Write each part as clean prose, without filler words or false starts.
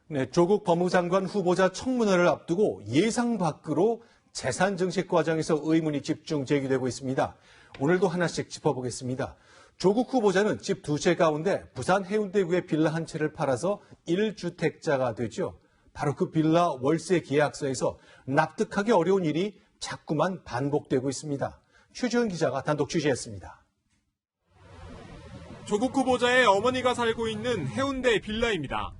네, 조국 법무장관 후보자 청문회를 앞두고 예상 밖으로 재산 증식 과정에서 의문이 집중 제기되고 있습니다. 오늘도 하나씩 짚어보겠습니다. 조국 후보자는 집 2채 가운데 부산 해운대구의 빌라 한 채를 팔아서 1주택자가 되죠. 바로 그 빌라 월세 계약서에서 납득하기 어려운 일이 자꾸만 반복되고 있습니다. 최지원 기자가 단독 취재했습니다. 조국 후보자의 어머니가 살고 있는 해운대 빌라입니다.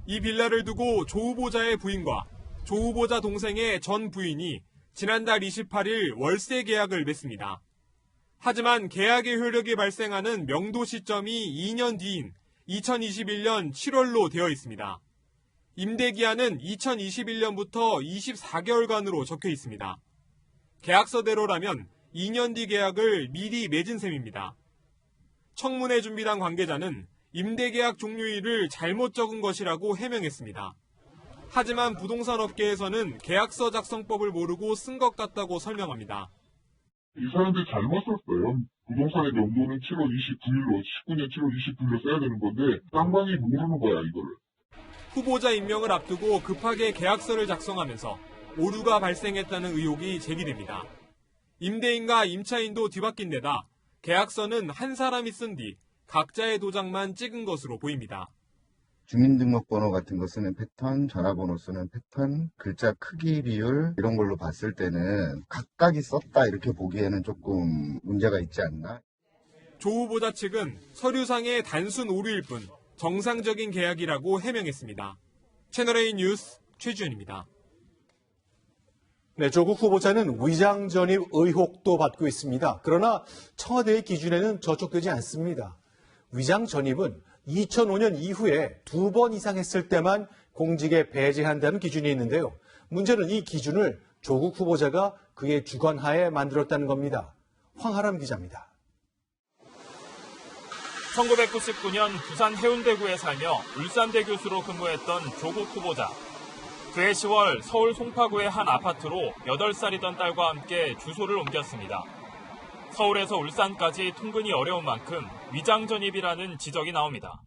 이 빌라를 두고 조 후보자의 부인과 조 후보자 동생의 전 부인이 지난달 28일 월세 계약을 맺습니다. 하지만 계약의 효력이 발생하는 명도 시점이 2년 뒤인 2021년 7월로 되어 있습니다. 임대 기한은 2021년부터 24개월간으로 적혀 있습니다. 계약서대로라면 2년 뒤 계약을 미리 맺은 셈입니다. 청문회 준비단 관계자는 임대계약 종료일을 잘못 적은 것이라고 해명했습니다. 하지만 부동산 업계에서는 계약서 작성법을 모르고 쓴 것 같다고 설명합니다. 이 사람들이 잘못 썼어요. 부동산의 명도는 7월 29일로, 19년 7월 29일로 써야 되는 건데 쌍방이 모르는 거야, 이거를. 후보자 임명을 앞두고 급하게 계약서를 작성하면서 오류가 발생했다는 의혹이 제기됩니다. 임대인과 임차인도 뒤바뀐 데다 계약서는 한 사람이 쓴 뒤 각자의 도장만 찍은 것으로 보입니다. 주민등록번호 같은 거 쓰는 패턴, 전화번호 쓰는 패턴, 글자 크기 비율 이런 걸로 봤을 때는 각각이 썼다 이렇게 보기에는 조금 문제가 있지 않나. 조 후보자 측은 서류상의 단순 오류일 뿐 정상적인 계약이라고 해명했습니다. 채널A 뉴스 최지훈입니다. 네, 조국 후보자는 위장 전입 의혹도 받고 있습니다. 그러나 청와대의 기준에는 저촉되지 않습니다. 위장 전입은 2005년 이후에 2번 이상 했을 때만 공직에 배제한다는 기준이 있는데요. 문제는 이 기준을 조국 후보자가 그의 주관하에 만들었다는 겁니다. 황하람 기자입니다. 1999년 부산 해운대구에 살며 울산대 교수로 근무했던 조국 후보자. 그해 10월 서울 송파구의 한 아파트로 8살이던 딸과 함께 주소를 옮겼습니다. 서울에서 울산까지 통근이 어려운 만큼 위장 전입이라는 지적이 나옵니다.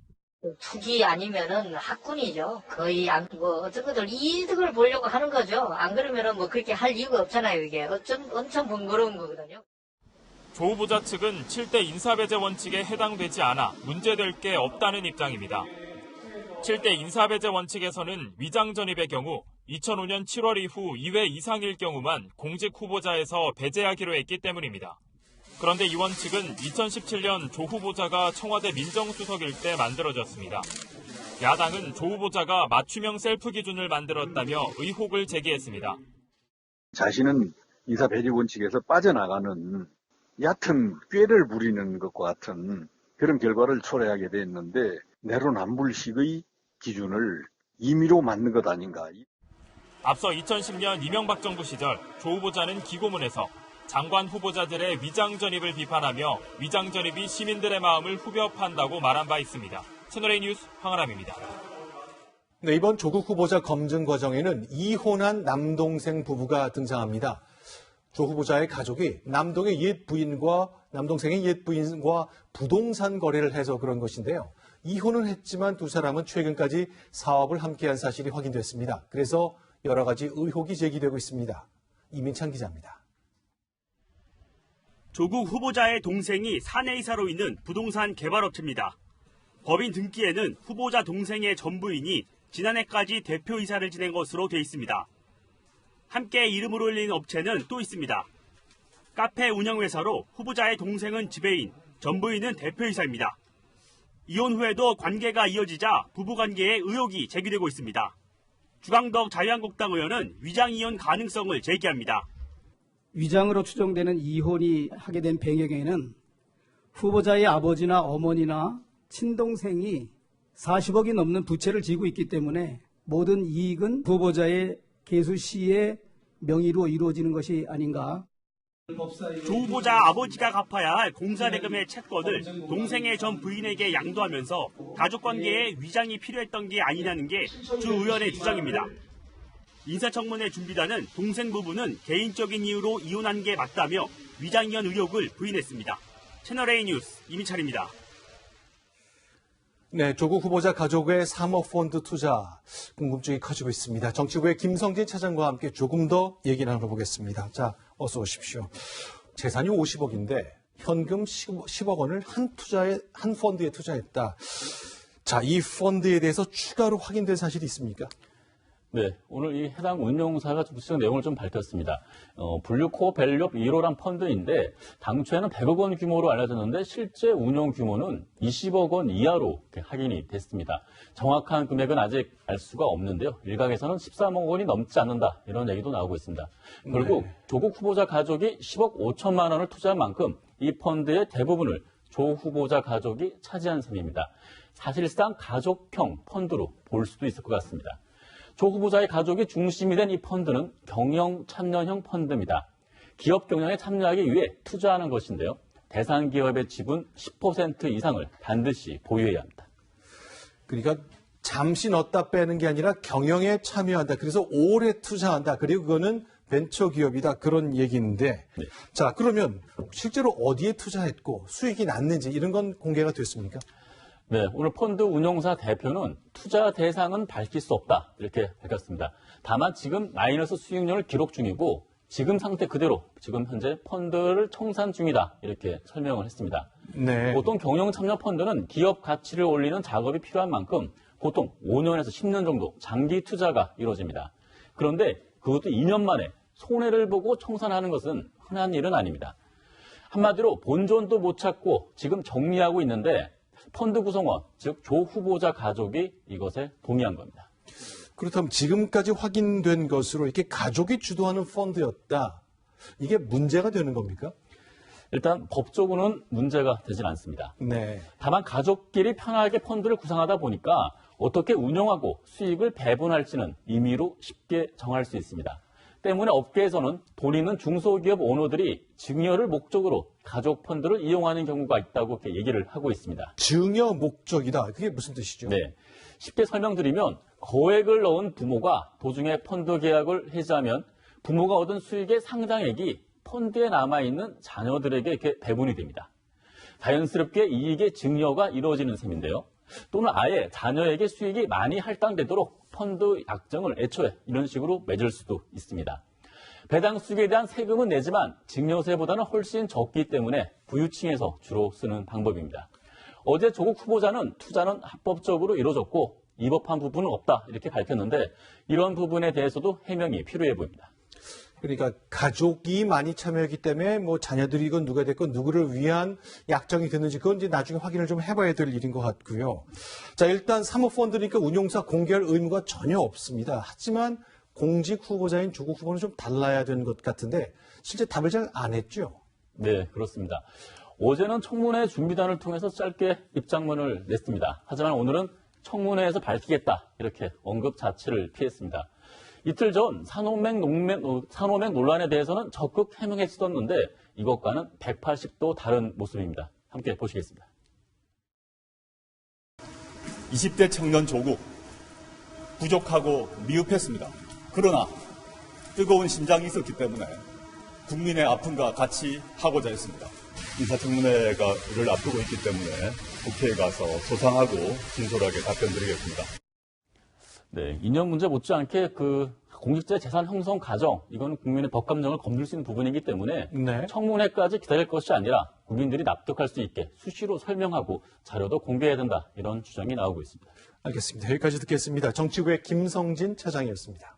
투기 아니면은 학군이죠. 거의 어떤 것들 이득을 보려고 하는 거죠. 안 그러면은 그렇게 할 이유가 없잖아요. 이게 엄청 번거로운 거거든요. 조 후보자 측은 7대 인사배제 원칙에 해당되지 않아 문제될 게 없다는 입장입니다. 7대 인사배제 원칙에서는 위장 전입의 경우 2005년 7월 이후 2회 이상일 경우만 공직 후보자에서 배제하기로 했기 때문입니다. 그런데 이 원칙은 2017년 조 후보자가 청와대 민정수석일 때 만들어졌습니다. 야당은 조 후보자가 맞춤형 셀프 기준을 만들었다며 의혹을 제기했습니다. 자신은 인사배제 원칙에서 빠져나가는 얕은 꾀를 부리는 것과 같은 그런 결과를 초래하게 됐는데 내로남불식의 기준을 임의로 만든 것 아닌가. 앞서 2010년 이명박 정부 시절 조 후보자는 기고문에서 장관 후보자들의 위장 전입을 비판하며 위장 전입이 시민들의 마음을 후벼 판다고 말한 바 있습니다. 채널A 뉴스 황하람입니다. 네, 이번 조국 후보자 검증 과정에는 이혼한 남동생 부부가 등장합니다. 조 후보자의 가족이 남동생의 옛 부인과 부동산 거래를 해서 그런 것인데요. 이혼은 했지만 두 사람은 최근까지 사업을 함께한 사실이 확인됐습니다. 그래서 여러 가지 의혹이 제기되고 있습니다. 이민찬 기자입니다. 조국 후보자의 동생이 사내이사로 있는 부동산 개발업체입니다. 법인 등기에는 후보자 동생의 전부인이 지난해까지 대표이사를 지낸 것으로 돼 있습니다. 함께 이름을 올린 업체는 또 있습니다. 카페 운영회사로 후보자의 동생은 지배인, 전부인은 대표이사입니다. 이혼 후에도 관계가 이어지자 부부관계에 의혹이 제기되고 있습니다. 주강덕 자유한국당 의원은 위장이혼 가능성을 제기합니다. 위장으로 추정되는 이혼이 하게 된 배경에는 후보자의 아버지나 어머니나 친동생이 40억이 넘는 부채를 지고 있기 때문에 모든 이익은 후보자의 계수 씨의 명의로 이루어지는 것이 아닌가. 조 후보자 아버지가 갚아야 할 공사대금의 채권을 동생의 전 부인에게 양도하면서 가족관계에 위장이 필요했던 게 아니냐는 게 주 의원의 주장입니다. 인사청문회 준비단은 동생 부부는 개인적인 이유로 이혼한 게 맞다며 위장이혼 의혹을 부인했습니다. 채널A 뉴스 이민찬입니다. 네, 조국 후보자 가족의 사모펀드 투자 궁금증이 커지고 있습니다. 정치부의 김성진 차장과 함께 조금 더 얘기 나눠보겠습니다. 자, 어서 오십시오. 재산이 50억인데 현금 10억 원을 한 펀드에 투자했다. 자, 이 펀드에 대해서 추가로 확인된 사실이 있습니까? 네, 오늘 이 해당 운용사가 구체적 내용을 좀 밝혔습니다. 블루코어 밸류업 1호란 펀드인데 당초에는 100억 원 규모로 알려졌는데 실제 운용 규모는 20억 원 이하로 확인이 됐습니다. 정확한 금액은 아직 알 수가 없는데요. 일각에서는 13억 원이 넘지 않는다 이런 얘기도 나오고 있습니다. 결국 조국 후보자 가족이 10억 5천만 원을 투자한 만큼 이 펀드의 대부분을 조 후보자 가족이 차지한 셈입니다. 사실상 가족형 펀드로 볼 수도 있을 것 같습니다. 조 후보자의 가족이 중심이 된 이 펀드는 경영 참여형 펀드입니다. 기업 경영에 참여하기 위해 투자하는 것인데요. 대상 기업의 지분 10% 이상을 반드시 보유해야 합니다. 그러니까 잠시 넣었다 빼는 게 아니라 경영에 참여한다. 그래서 오래 투자한다. 그리고 그거는 벤처기업이다. 그런 얘기인데. 네. 자, 그러면 실제로 어디에 투자했고 수익이 났는지 이런 건 공개가 됐습니까? 네, 오늘 펀드 운용사 대표는 투자 대상은 밝힐 수 없다 이렇게 밝혔습니다. 다만 지금 마이너스 수익률을 기록 중이고 지금 상태 그대로 지금 현재 펀드를 청산 중이다 이렇게 설명을 했습니다. 네. 보통 경영 참여 펀드는 기업 가치를 올리는 작업이 필요한 만큼 보통 5년에서 10년 정도 장기 투자가 이루어집니다. 그런데 그것도 2년 만에 손해를 보고 청산하는 것은 흔한 일은 아닙니다. 한마디로 본전도 못 찾고 지금 정리하고 있는데 펀드 구성원, 즉 조 후보자 가족이 이것에 동의한 겁니다. 그렇다면 지금까지 확인된 것으로 이렇게 가족이 주도하는 펀드였다. 이게 문제가 되는 겁니까? 일단 법적으로는 문제가 되진 않습니다. 네. 다만 가족끼리 편하게 펀드를 구성하다 보니까 어떻게 운영하고 수익을 배분할지는 임의로 쉽게 정할 수 있습니다. 때문에 업계에서는 돈 있는 중소기업 오너들이 증여를 목적으로 가족 펀드를 이용하는 경우가 있다고 이렇게 얘기를 하고 있습니다. 증여 목적이다. 그게 무슨 뜻이죠? 네. 쉽게 설명드리면 거액을 넣은 부모가 도중에 펀드 계약을 해지하면 부모가 얻은 수익의 상당액이 펀드에 남아있는 자녀들에게 이렇게 배분이 됩니다. 자연스럽게 이익의 증여가 이루어지는 셈인데요. 또는 아예 자녀에게 수익이 많이 할당되도록 펀드 약정을 애초에 이런 식으로 맺을 수도 있습니다. 배당 수익에 대한 세금은 내지만 증여세보다는 훨씬 적기 때문에 부유층에서 주로 쓰는 방법입니다. 어제 조국 후보자는 투자는 합법적으로 이루어졌고 위법한 부분은 없다 이렇게 밝혔는데 이런 부분에 대해서도 해명이 필요해 보입니다. 그러니까 가족이 많이 참여했기 때문에 뭐 자녀들이건 누가 됐건 누구를 위한 약정이 됐는지 그건 이제 나중에 확인을 좀 해봐야 될 일인 것 같고요. 자, 일단 사모펀드니까 운용사 공개할 의무가 전혀 없습니다. 하지만 공직 후보자인 조국 후보는 좀 달라야 되는 것 같은데 실제 답을 잘 안 했죠? 네, 그렇습니다. 어제는 청문회 준비단을 통해서 짧게 입장문을 냈습니다. 하지만 오늘은 청문회에서 밝히겠다 이렇게 언급 자체를 피했습니다. 이틀 전 산호맥 논란에 대해서는 적극 해명했었는데 이것과는 180도 다른 모습입니다. 함께 보시겠습니다. 20대 청년 조국, 부족하고 미흡했습니다. 그러나 뜨거운 심장이 있었기 때문에 국민의 아픔과 같이 하고자 했습니다. 인사청문회를 앞두고 있기 때문에 국회에 가서 소상하고 진솔하게 답변드리겠습니다. 네, 2년 문제 못지않게 공직자 재산 형성 과정, 이건 국민의 법 감정을 건들 수 있는 부분이기 때문에 네. 청문회까지 기다릴 것이 아니라 국민들이 납득할 수 있게 수시로 설명하고 자료도 공개해야 된다 이런 주장이 나오고 있습니다. 알겠습니다. 여기까지 듣겠습니다. 정치부의 김성진 차장이었습니다.